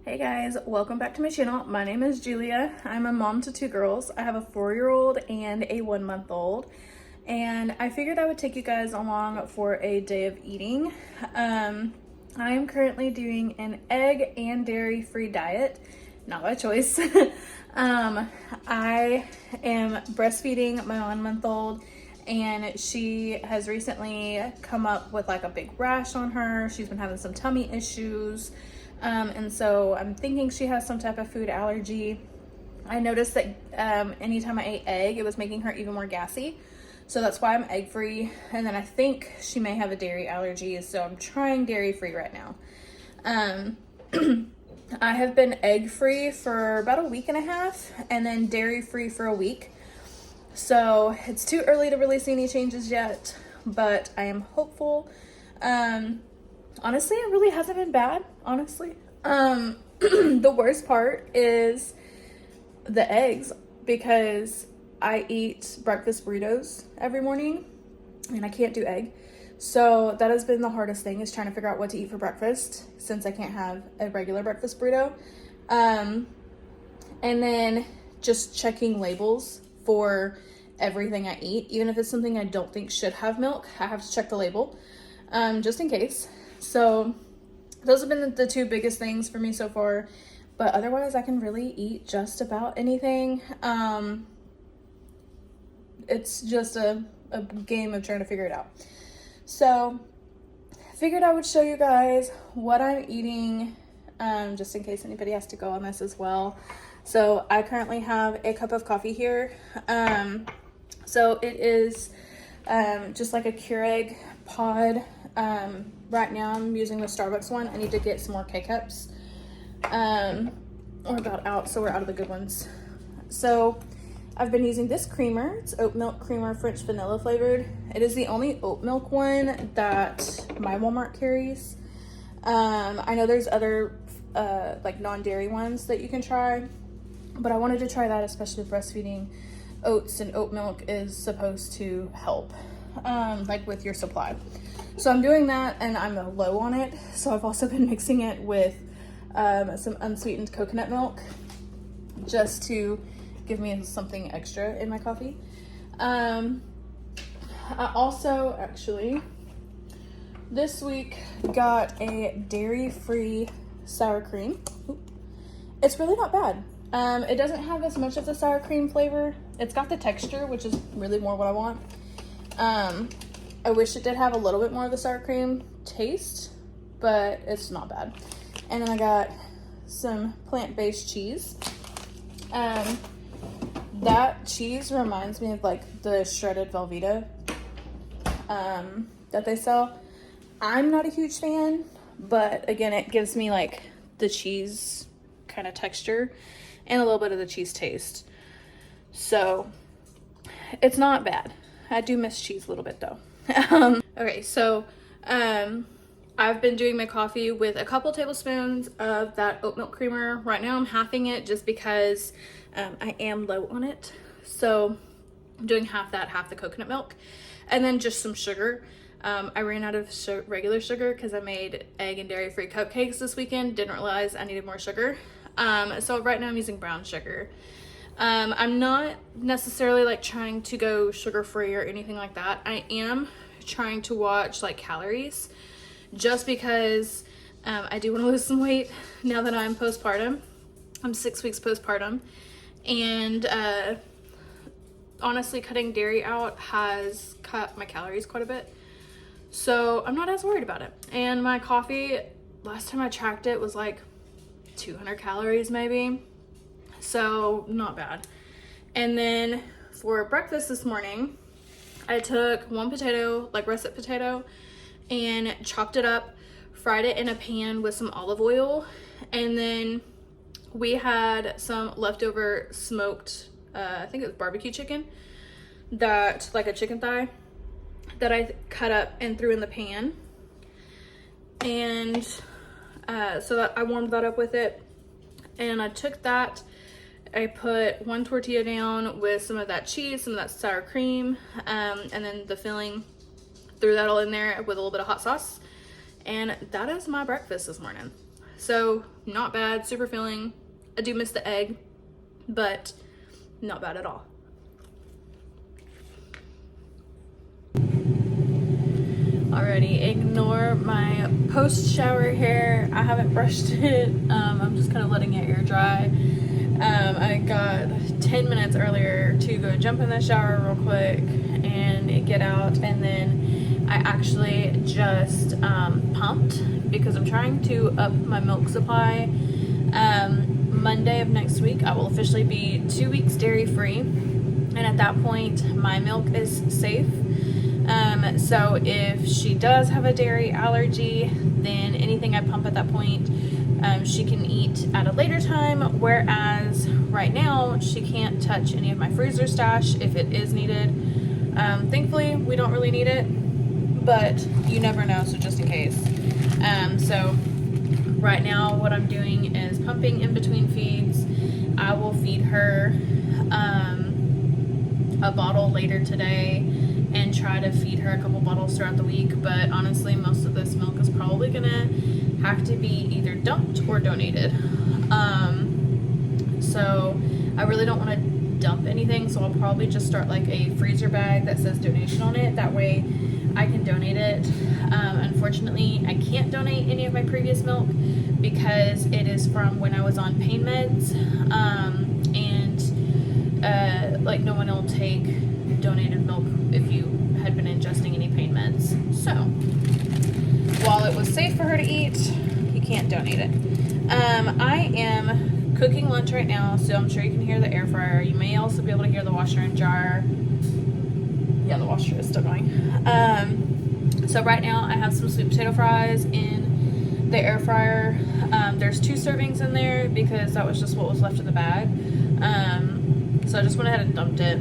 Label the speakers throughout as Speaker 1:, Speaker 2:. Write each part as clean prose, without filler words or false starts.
Speaker 1: Hey guys, welcome back to my channel. My name is Julia. I'm a mom to two girls. I have a 4-year-old and a 1-month-old. And I figured I would take you guys along for a day of eating. I am currently doing an egg and dairy-free diet, not by choice. I am breastfeeding my 1-month-old, and she has recently come up with like a big rash on her. She's been having some tummy issues. And so I'm thinking she has some type of food allergy. I noticed that anytime I ate egg, it was making her even more gassy. So that's why I'm egg free. And then I think she may have a dairy allergy. So I'm trying dairy free right now. I have been egg free for about a week and a half and then dairy free for a week. So it's too early to really see any changes yet, but I am hopeful. Honestly, it really hasn't been bad, honestly. The worst part is the eggs, because I eat breakfast burritos every morning and I can't do egg. So that has been the hardest thing, is trying to figure out what to eat for breakfast since I can't have a regular breakfast burrito. And then just checking labels for everything I eat. Even if it's something I don't think should have milk, I have to check the label, just in case. So those have been the two biggest things for me so far, but otherwise I can really eat just about anything. It's just a game of trying to figure it out. So I figured I would show you guys what I'm eating, just in case anybody has to go on this as well. So I currently have a cup of coffee here. So it is just like a Keurig pod. Right now I'm using the Starbucks one. I need to get some more K-Cups. We're about out, so we're out of the good ones. So I've been using this creamer. It's oat milk creamer, French vanilla flavored. It is the only oat milk one that my Walmart carries. I know there's other like non-dairy ones that you can try, but I wanted to try that, especially with breastfeeding. Oats and oat milk is supposed to help, like with your supply. So I'm doing that, and I'm low on it. So I've also been mixing it with some unsweetened coconut milk, just to give me something extra in my coffee. I also actually this week got a dairy-free sour cream. It's really not bad. It doesn't have as much of the sour cream flavor. It's got the texture, which is really more what I want. I wish it did have a little bit more of the sour cream taste, but it's not bad. And then I got some plant-based cheese. That cheese reminds me of like the shredded Velveeta that they sell. I'm not a huge fan, but again, it gives me like the cheese kind of texture and a little bit of the cheese taste. So it's not bad. I do miss cheese a little bit though. Okay, so I've been doing my coffee with a couple tablespoons of that oat milk creamer. Right now I'm halving it just because I am low on it. So I'm doing half that, half the coconut milk, and then just some sugar. I ran out of regular sugar because I made egg and dairy free cupcakes this weekend. Didn't realize I needed more sugar. So right now I'm using brown sugar. I'm not necessarily like trying to go sugar free or anything like that. I am trying to watch like calories, just because I do want to lose some weight now that I'm postpartum. I'm 6 weeks postpartum, and honestly, cutting dairy out has cut my calories quite a bit. So I'm not as worried about it. And my coffee, last time I tracked it, was like 200 calories maybe. So not bad. And then for breakfast this morning, I took one potato, like russet potato, and chopped it up, fried it in a pan with some olive oil. And then we had some leftover smoked, I think it was barbecue chicken, that like a chicken thigh that I cut up and threw in the pan. And so that I warmed that up with it. And I took that, I put one tortilla down with some of that cheese, some of that sour cream, and then the filling, threw that all in there with a little bit of hot sauce. And that is my breakfast this morning. So not bad, super filling. I do miss the egg, but not bad at all. Alrighty, ignore my post-shower hair. I haven't brushed it. I'm just kind of letting it air dry. I got 10 minutes earlier to go jump in the shower real quick and get out, and then I actually just pumped because I'm trying to up my milk supply. Monday of next week I will officially be 2 weeks dairy free, and at that point my milk is safe. So if she does have a dairy allergy, then anything I pump at that point, she can eat at a later time, whereas right now she can't touch any of my freezer stash if it is needed. Thankfully we don't really need it, but you never know, so just in case. So right now what I'm doing is pumping in between feeds. I will feed her a bottle later today and try to feed her a couple bottles throughout the week, but honestly most of this milk is probably gonna have to be either dumped or donated. So I really don't want to dump anything, so I'll probably just start like a freezer bag that says donation on it. That way I can donate it. Unfortunately I can't donate any of my previous milk because it is from when I was on pain meds, and like no one will take donated milk if you had been ingesting any pain meds. So while it was safe for her to eat, you can't donate it. I am cooking lunch right now, so I'm sure you can hear the air fryer. You may also be able to hear the washer and dryer. Yeah, the washer is still going. So right now I have some sweet potato fries in the air fryer. There's 2 servings in there because that was just what was left in the bag. So I just went ahead and dumped it.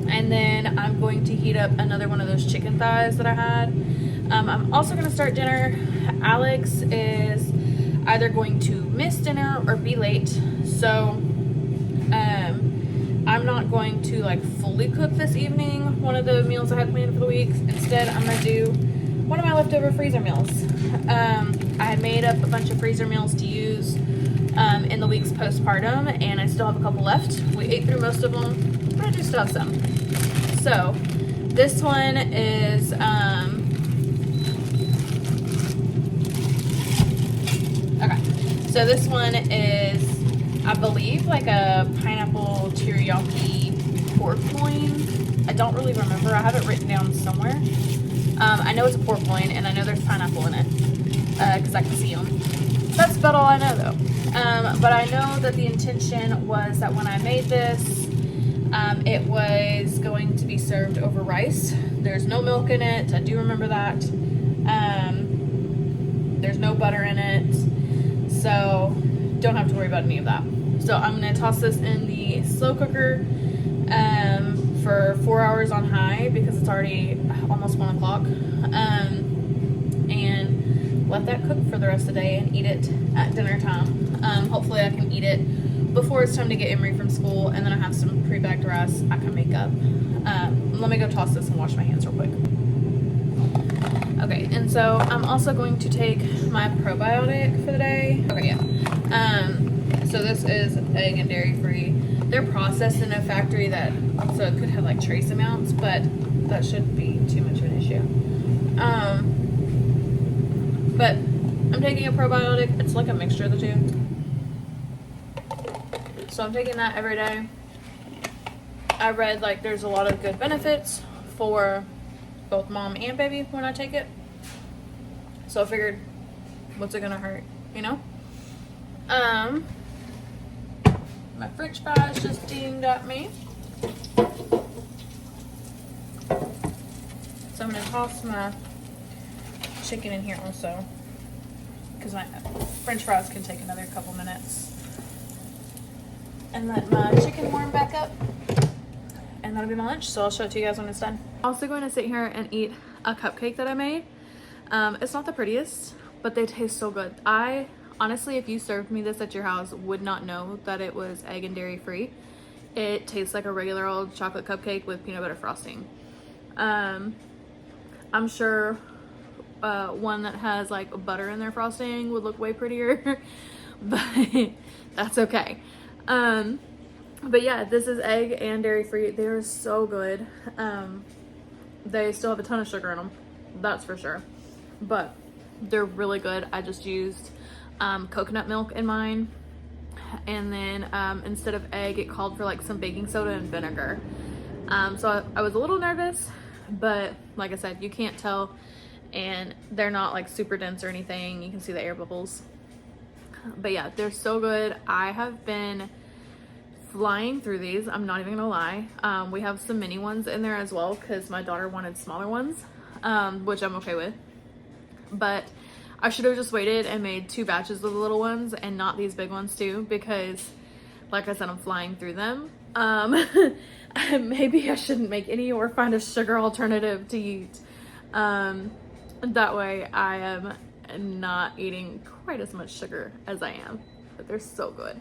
Speaker 1: And then I'm going to heat up another one of those chicken thighs that I had. I'm also going to start dinner. Alex is either going to miss dinner or be late. So I'm not going to like fully cook this evening, one of the meals I had planned for the week. Instead, I'm going to do one of my leftover freezer meals. I made up a bunch of freezer meals to use in the weeks postpartum, and I still have a couple left. We ate through most of them, but I do still have some. So this one is okay. So this one is, I believe, like a pineapple teriyaki pork loin. I don't really remember. I have it written down somewhere. I know it's a pork loin, and I know there's pineapple in it because I can see them. That's about all I know, though. But I know that the intention was that when I made this, it was going to be served over rice. There's no milk in it. I do remember that. There's no butter in it, so don't have to worry about any of that. So I'm going to toss this in the slow cooker for 4 hours on high because it's already almost 1 o'clock, and let that cook for the rest of the day and eat it at dinner time. Hopefully I can eat it before it's time to get Emery from school, and then I have some pre-bagged rice I can make up. Let me go toss this and wash my hands real quick. Okay, and so I'm also going to take my probiotic for the day. Okay, yeah. So this is egg and dairy free. They're processed in a factory that, so it could have like trace amounts, but that shouldn't be too much of an issue. But I'm taking a probiotic. It's like a mixture of the two. So I'm taking that every day. I read like there's a lot of good benefits for both mom and baby when I take it. So I figured, what's it gonna hurt, you know? My french fries just dinged at me. So I'm gonna toss my chicken in here also, because my french fries can take another couple minutes. And let my chicken warm back up. And that'll be my lunch, so I'll show it to you guys when it's done. I'm also going to sit here and eat a cupcake that I made. It's not the prettiest, but they taste so good. I honestly, if you served me this at your house, would not know that it was egg and dairy free. It tastes like a regular old chocolate cupcake with peanut butter frosting. I'm sure one that has like butter in their frosting would look way prettier, but that's okay. But yeah, this is egg and dairy free. They're so good. They still have a ton of sugar in them, that's for sure, but they're really good. I just used coconut milk in mine, and then instead of egg, it called for like some baking soda and vinegar. So I was a little nervous, but like I said, you can't tell, and they're not like super dense or anything. You can see the air bubbles, but yeah, they're so good. I have been flying through these, I'm not even gonna lie. We have some mini ones in there as well because my daughter wanted smaller ones, which I'm okay with, but I should have just waited and made 2 batches of the little ones and not these big ones too, because like I said, I'm flying through them. Maybe I shouldn't make any or find a sugar alternative to eat. That way I am not eating quite as much sugar as I am, but they're so good.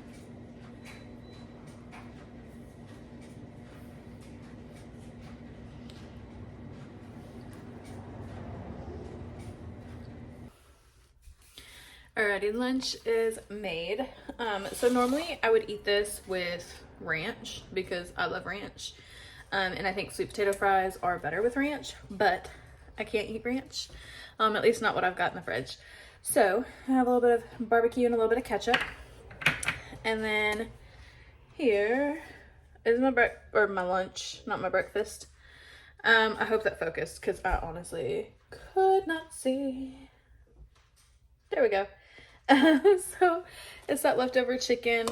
Speaker 1: Alrighty, lunch is made. So normally I would eat this with ranch because I love ranch. And I think sweet potato fries are better with ranch, but I can't eat ranch. At least not what I've got in the fridge. So I have a little bit of barbecue and a little bit of ketchup. And then here is my lunch, not my breakfast. I hope that focused because I honestly could not see. There we go. So it's that leftover chicken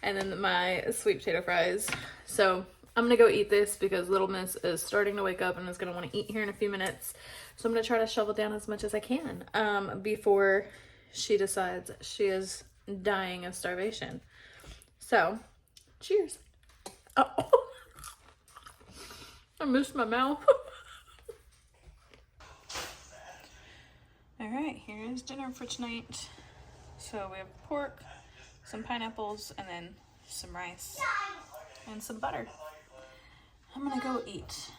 Speaker 1: and then my sweet potato fries. So I'm gonna go eat this because little miss is starting to wake up and is gonna want to eat here in a few minutes. So I'm gonna try to shovel down as much as I can before she decides she is dying of starvation. So cheers. Oh, I missed my mouth. All right, here is dinner for tonight. So we have pork, some pineapples, and then some rice and some butter. I'm gonna go eat.